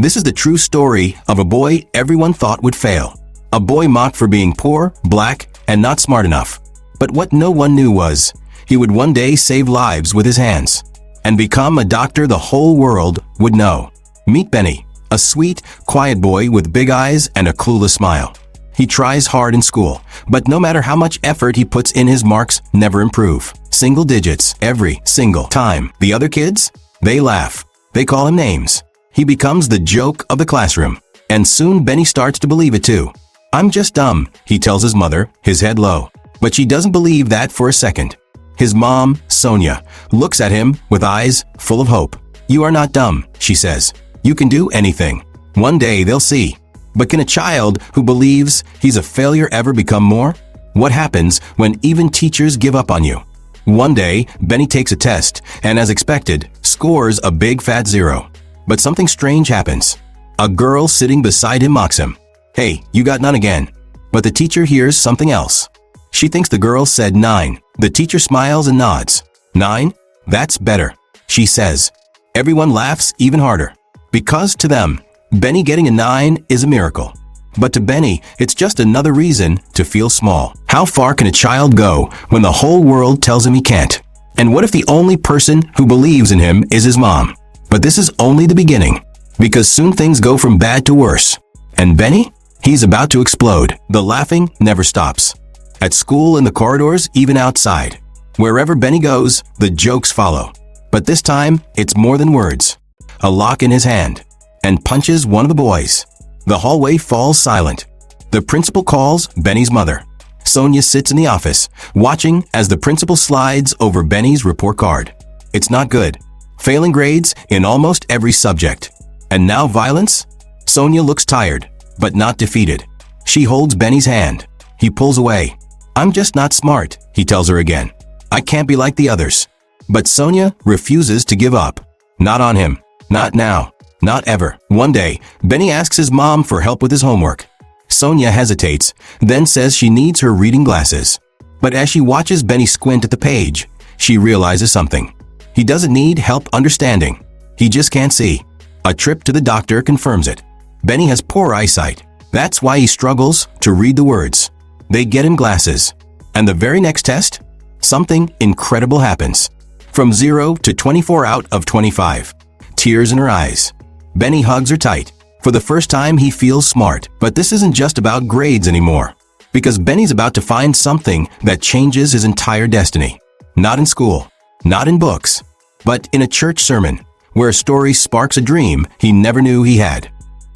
This is the true story of a boy everyone thought would fail. A boy mocked for being poor, black, and not smart enough. But what no one knew was, he would one day save lives with his hands and become a doctor the whole world would know. Meet Benny, a sweet, quiet boy with big eyes and a clueless smile. He tries hard in school, but no matter how much effort he puts in, his marks never improve. Single digits every single time. The other kids? They laugh. They call him names. He becomes the joke of the classroom. And soon Benny starts to believe it too. "I'm just dumb," he tells his mother, his head low. But she doesn't believe that for a second. His mom, Sonya, looks at him with eyes full of hope. "You are not dumb," she says. "You can do anything. One day they'll see." But can a child who believes he's a failure ever become more? What happens when even teachers give up on you? One day, Benny takes a test and, as expected, scores a big fat 0. But something strange happens. A girl sitting beside him mocks him. "Hey, you got none again." But the teacher hears something else. She thinks the girl said 9. The teacher smiles and nods. "9? That's better," she says. Everyone laughs even harder. Because to them, Benny getting a 9 is a miracle. But to Benny, it's just another reason to feel small. How far can a child go when the whole world tells him he can't? And what if the only person who believes in him is his mom? But this is only the beginning, because soon things go from bad to worse. And Benny? He's about to explode. The laughing never stops. At school, in the corridors, even outside. Wherever Benny goes, the jokes follow. But this time, it's more than words. A lock in his hand. And punches one of the boys. The hallway falls silent. The principal calls Benny's mother. Sonya sits in the office, watching as the principal slides over Benny's report card. It's not good. Failing grades in almost every subject. And now violence? Sonya looks tired, but not defeated. She holds Benny's hand. He pulls away. "I'm just not smart," he tells her again. "I can't be like the others." But Sonya refuses to give up. Not on him. Not now. Not ever. One day, Benny asks his mom for help with his homework. Sonya hesitates, then says she needs her reading glasses. But as she watches Benny squint at the page, she realizes something. He doesn't need help understanding. He just can't see. A trip to the doctor confirms it. Benny has poor eyesight. That's why he struggles to read the words. They get him glasses. And the very next test, something incredible happens. From 0 to 24 out of 25. Tears in her eyes. Benny hugs her tight. For the first time, he feels smart. But this isn't just about grades anymore. Because Benny's about to find something that changes his entire destiny. Not in school, not in books, but in a church sermon, where a story sparks a dream he never knew he had.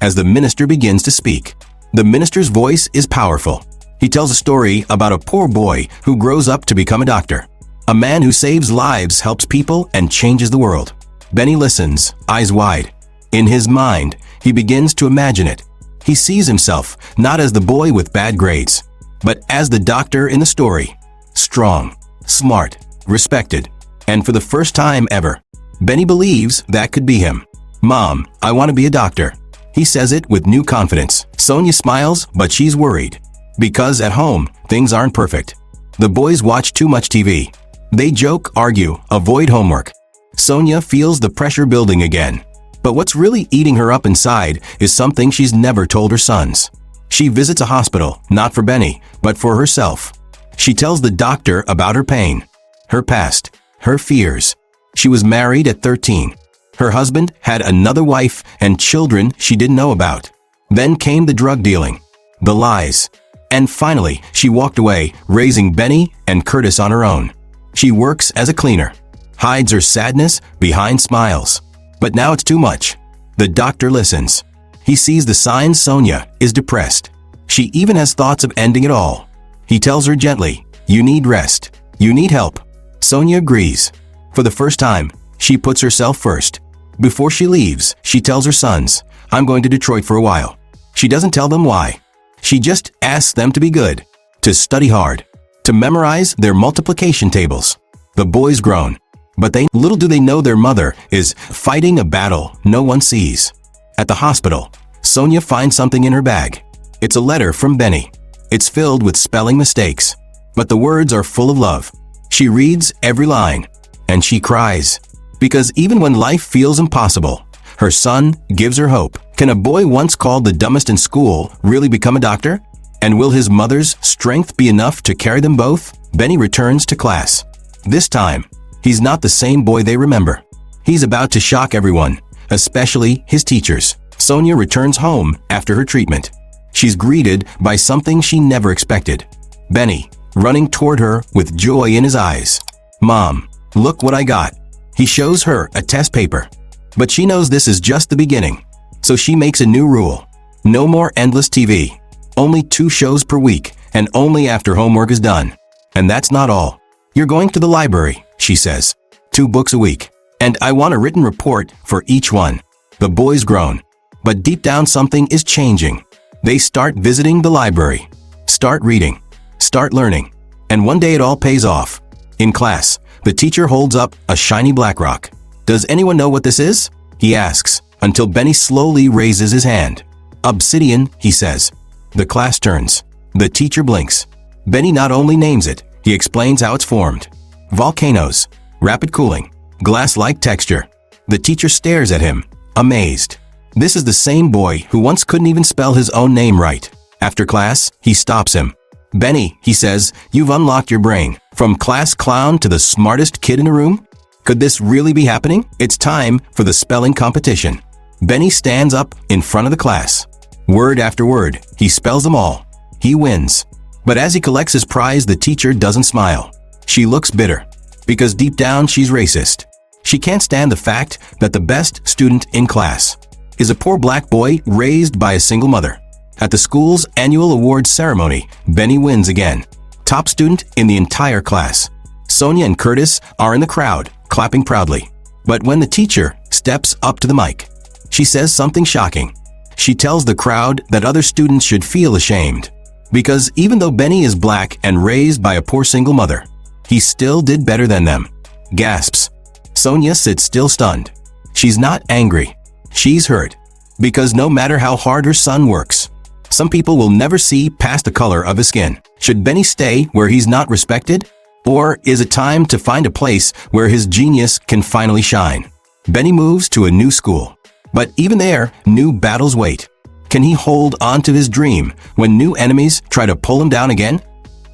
As the minister begins to speak, the minister's voice is powerful. He tells a story about a poor boy who grows up to become a doctor. A man who saves lives, helps people, and changes the world. Benny listens, eyes wide. In his mind, he begins to imagine it. He sees himself not as the boy with bad grades, but as the doctor in the story. Strong, smart, respected. And for the first time ever, Benny believes that could be him. "Mom, I want to be a doctor." He says it with new confidence. Sonya smiles, but she's worried. Because at home, things aren't perfect. The boys watch too much TV. They joke, argue, avoid homework. Sonya feels the pressure building again. But what's really eating her up inside is something she's never told her sons. She visits a hospital, not for Benny, but for herself. She tells the doctor about her pain, her past, her fears. She was married at 13. Her husband had another wife and children she didn't know about. Then came the drug dealing, the lies. And finally, she walked away, raising Benny and Curtis on her own. She works as a cleaner, hides her sadness behind smiles. But now it's too much. The doctor listens. He sees the signs. Sonya is depressed. She even has thoughts of ending it all. He tells her gently, "You need rest. You need help." Sonya agrees. For the first time, she puts herself first. Before she leaves, she tells her sons, "I'm going to Detroit for a while." She doesn't tell them why. She just asks them to be good, to study hard, to memorize their multiplication tables. The boys groan. But little do they know their mother is fighting a battle no one sees. At the hospital, Sonya finds something in her bag. It's a letter from Benny. It's filled with spelling mistakes, but the words are full of love. She reads every line, and she cries. Because even when life feels impossible, her son gives her hope. Can a boy once called the dumbest in school really become a doctor? And will his mother's strength be enough to carry them both? Benny returns to class. This time, he's not the same boy they remember. He's about to shock everyone, especially his teachers. Sonya returns home after her treatment. She's greeted by something she never expected. Benny, running toward her with joy in his eyes. "Mom, look what I got." He shows her a test paper. But she knows this is just the beginning. So she makes a new rule. No more endless TV. Only 2 shows per week, and only after homework is done. And that's not all. "You're going to the library," she says. 2 books a week. "And I want a written report for each one." The boys groan. But deep down something is changing. They start visiting the library. Start reading. Start learning. And one day it all pays off. In class, the teacher holds up a shiny black rock. "Does anyone know what this is?" he asks, until Benny slowly raises his hand. "Obsidian," he says. The class turns. The teacher blinks. Benny not only names it, he explains how it's formed. Volcanoes. Rapid cooling. Glass-like texture. The teacher stares at him, amazed. This is the same boy who once couldn't even spell his own name right. After class, he stops him. "Benny," he says, "you've unlocked your brain. From class clown to the smartest kid in the room? Could this really be happening? It's time for the spelling competition." Benny stands up in front of the class. Word after word, he spells them all. He wins. But as he collects his prize, the teacher doesn't smile. She looks bitter. Because deep down, she's racist. She can't stand the fact that the best student in class is a poor black boy raised by a single mother. At the school's annual awards ceremony, Benny wins again. Top student in the entire class. Sonya and Curtis are in the crowd, clapping proudly. But when the teacher steps up to the mic, she says something shocking. She tells the crowd that other students should feel ashamed. Because even though Benny is black and raised by a poor single mother, he still did better than them. Gasps. Sonya sits still stunned. She's not angry. She's hurt. Because no matter how hard her son works, some people will never see past the color of his skin. Should Benny stay where he's not respected? Or is it time to find a place where his genius can finally shine? Benny moves to a new school. But even there, new battles wait. Can he hold on to his dream when new enemies try to pull him down again?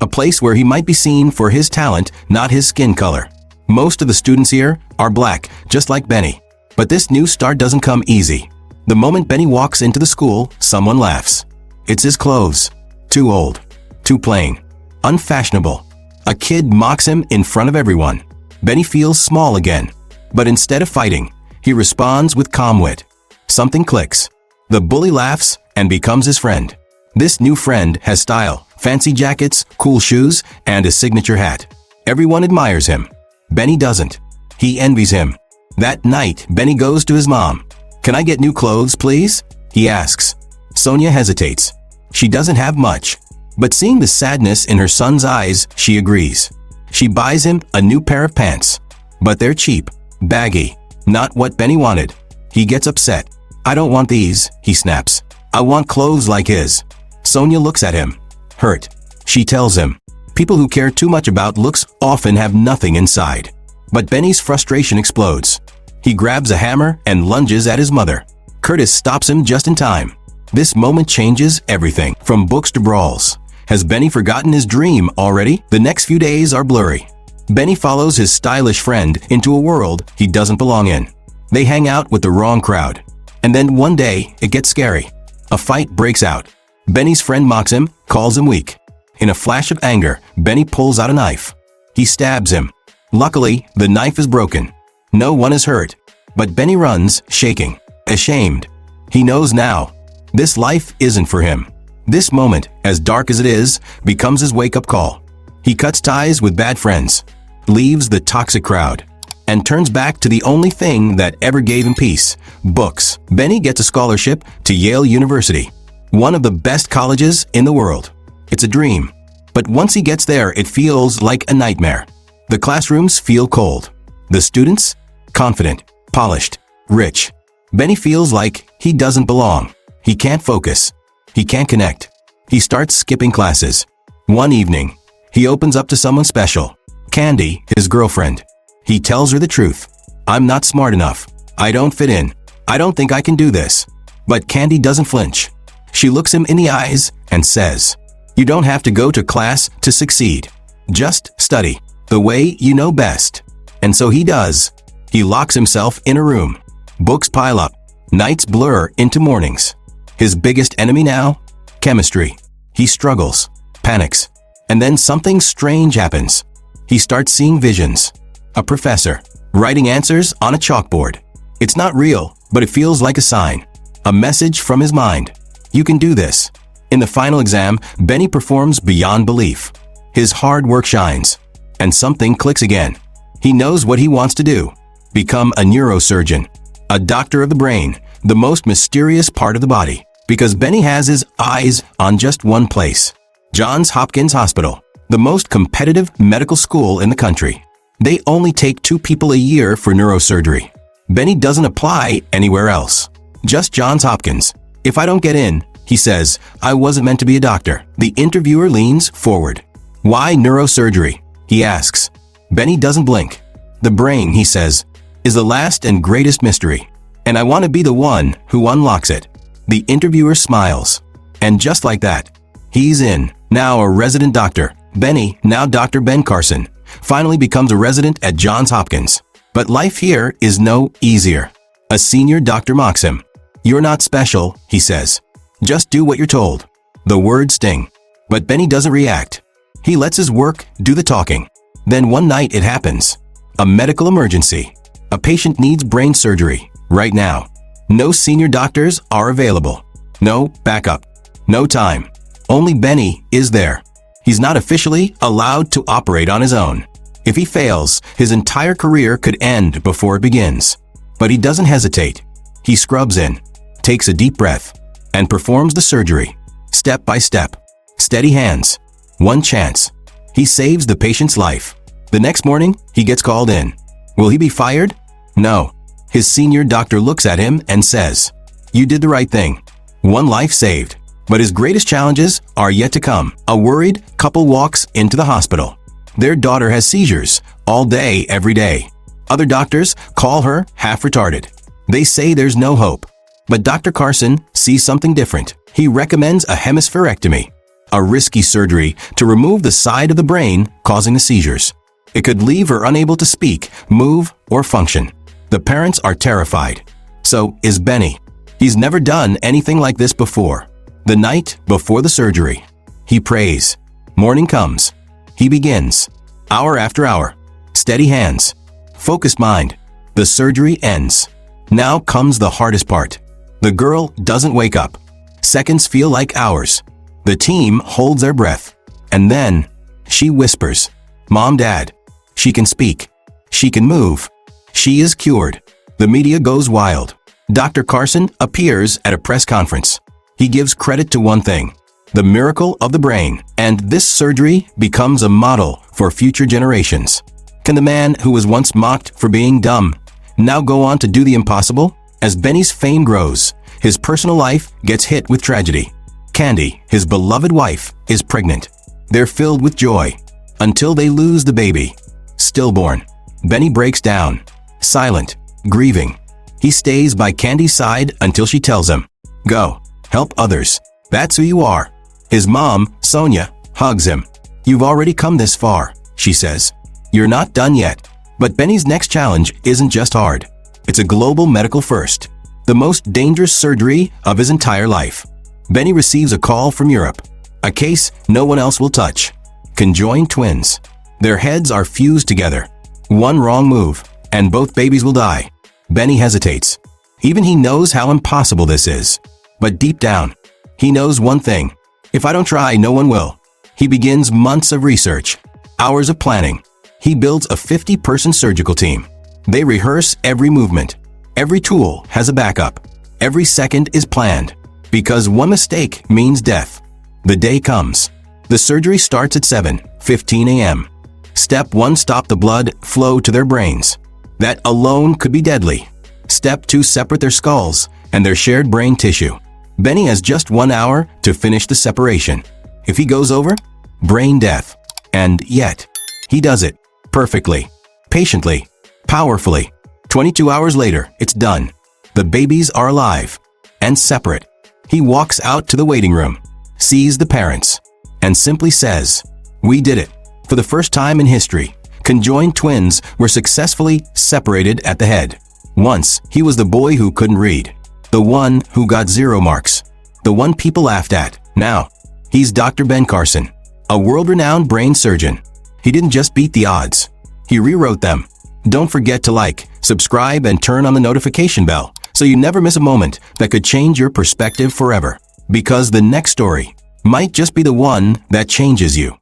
A place where he might be seen for his talent, not his skin color. Most of the students here are black, just like Benny. But this new start doesn't come easy. The moment Benny walks into the school, someone laughs. It's his clothes. Too old. Too plain. Unfashionable. A kid mocks him in front of everyone. Benny feels small again. But instead of fighting, he responds with calm wit. Something clicks. The bully laughs and becomes his friend. This new friend has style, fancy jackets, cool shoes, and a signature hat. Everyone admires him. Benny doesn't. He envies him. That night, Benny goes to his mom. "Can I get new clothes, please?" he asks. Sonya hesitates. She doesn't have much. But seeing the sadness in her son's eyes, she agrees. She buys him a new pair of pants. But they're cheap, baggy, not what Benny wanted. He gets upset. "I don't want these," he snaps. "I want clothes like his." Sonya looks at him, hurt. She tells him, people who care too much about looks often have nothing inside. But Benny's frustration explodes. He grabs a hammer and lunges at his mother. Curtis stops him just in time. This moment changes everything, from books to brawls. Has Benny forgotten his dream already? The next few days are blurry. Benny follows his stylish friend into a world he doesn't belong in. They hang out with the wrong crowd. And then one day, it gets scary. A fight breaks out. Benny's friend mocks him, calls him weak. In a flash of anger, Benny pulls out a knife. He stabs him. Luckily, the knife is broken. No one is hurt. But Benny runs, shaking, ashamed. He knows now. This life isn't for him. This moment, as dark as it is, becomes his wake-up call. He cuts ties with bad friends, leaves the toxic crowd, and turns back to the only thing that ever gave him peace: books. Benny gets a scholarship to Yale University, one of the best colleges in the world. It's a dream. But once he gets there, it feels like a nightmare. The classrooms feel cold. The students? Confident, polished, rich. Benny feels like he doesn't belong. He can't focus. He can't connect. He starts skipping classes. One evening, he opens up to someone special. Candy, his girlfriend. He tells her the truth. "I'm not smart enough. I don't fit in. I don't think I can do this." But Candy doesn't flinch. She looks him in the eyes and says, "You don't have to go to class to succeed. Just study the way you know best." And so he does. He locks himself in a room. Books pile up. Nights blur into mornings. His biggest enemy now? Chemistry. He struggles, panics, and then something strange happens. He starts seeing visions. A professor, writing answers on a chalkboard. It's not real, but it feels like a sign. A message from his mind. You can do this. In the final exam, Benny performs beyond belief. His hard work shines. And something clicks again. He knows what he wants to do. Become a neurosurgeon. A doctor of the brain, the most mysterious part of the body. Because Benny has his eyes on just one place. Johns Hopkins Hospital, the most competitive medical school in the country. They only take 2 people a year for neurosurgery. Benny doesn't apply anywhere else. Just Johns Hopkins. "If I don't get in," he says, "I wasn't meant to be a doctor." The interviewer leans forward. "Why neurosurgery?" he asks. Benny doesn't blink. "The brain," he says, "is the last and greatest mystery. And I want to be the one who unlocks it." The interviewer smiles. And just like that, he's in. Now a resident doctor. Benny, now Dr. Ben Carson, finally becomes a resident at Johns Hopkins. But life here is no easier. A senior doctor mocks him. "You're not special," he says. "Just do what you're told." The words sting. But Benny doesn't react. He lets his work do the talking. Then one night it happens. A medical emergency. A patient needs brain surgery, right now. No senior doctors are available. No backup. No time. Only Benny is there. He's not officially allowed to operate on his own. If he fails, his entire career could end before it begins. But he doesn't hesitate. He scrubs in, takes a deep breath, and performs the surgery. Step by step. Steady hands. One chance. He saves the patient's life. The next morning, he gets called in. Will he be fired? No. His senior doctor looks at him and says, "You did the right thing. One life saved." But his greatest challenges are yet to come. A worried couple walks into the hospital. Their daughter has seizures all day, every day. Other doctors call her half retarded. They say there's no hope. But Dr. Carson sees something different. He recommends a hemispherectomy, a risky surgery to remove the side of the brain causing the seizures. It could leave her unable to speak, move, or function. The parents are terrified. So is Benny. He's never done anything like this before. The night before the surgery, he prays. Morning comes. He begins. Hour after hour. Steady hands. Focused mind. The surgery ends. Now comes the hardest part. The girl doesn't wake up. Seconds feel like hours. The team holds their breath. And then, she whispers, "Mom, Dad." She can speak. She can move. She is cured. The media goes wild. Dr. Carson appears at a press conference. He gives credit to one thing, the miracle of the brain, and this surgery becomes a model for future generations. Can the man who was once mocked for being dumb now go on to do the impossible? As Benny's fame grows, his personal life gets hit with tragedy. Candy, his beloved wife, is pregnant. They're filled with joy until they lose the baby. Stillborn. Benny breaks down, silent, grieving. He stays by Candy's side until she tells him, "Go, help others. That's who you are." His mom, Sonya, hugs him. "You've already come this far," she says. "You're not done yet." But Benny's next challenge isn't just hard. It's a global medical first, the most dangerous surgery of his entire life. Benny receives a call from Europe, a case no one else will touch. Conjoined twins. Their heads are fused together. One wrong move, and both babies will die. Benny hesitates. Even he knows how impossible this is. But deep down, he knows one thing. If I don't try, no one will. He begins months of research, hours of planning. He builds a 50-person surgical team. They rehearse every movement. Every tool has a backup. Every second is planned. Because one mistake means death. The day comes. The surgery starts at 7:15 a.m. Step 1, stop the blood flow to their brains. That alone could be deadly. Step 2, separate their skulls and their shared brain tissue. Benny has just 1 hour to finish the separation. If he goes over, brain death. And yet, he does it perfectly, patiently, powerfully. 22 hours later, it's done. The babies are alive. and separate. He walks out to the waiting room, sees the parents, and simply says, "We did it." For the first time in history, conjoined twins were successfully separated at the head. Once, he was the boy who couldn't read, the one who got 0 marks, the one people laughed at. Now, he's Dr. Ben Carson, a world-renowned brain surgeon. He didn't just beat the odds, he rewrote them. Don't forget to like, subscribe, and turn on the notification bell so you never miss a moment that could change your perspective forever. Because the next story might just be the one that changes you.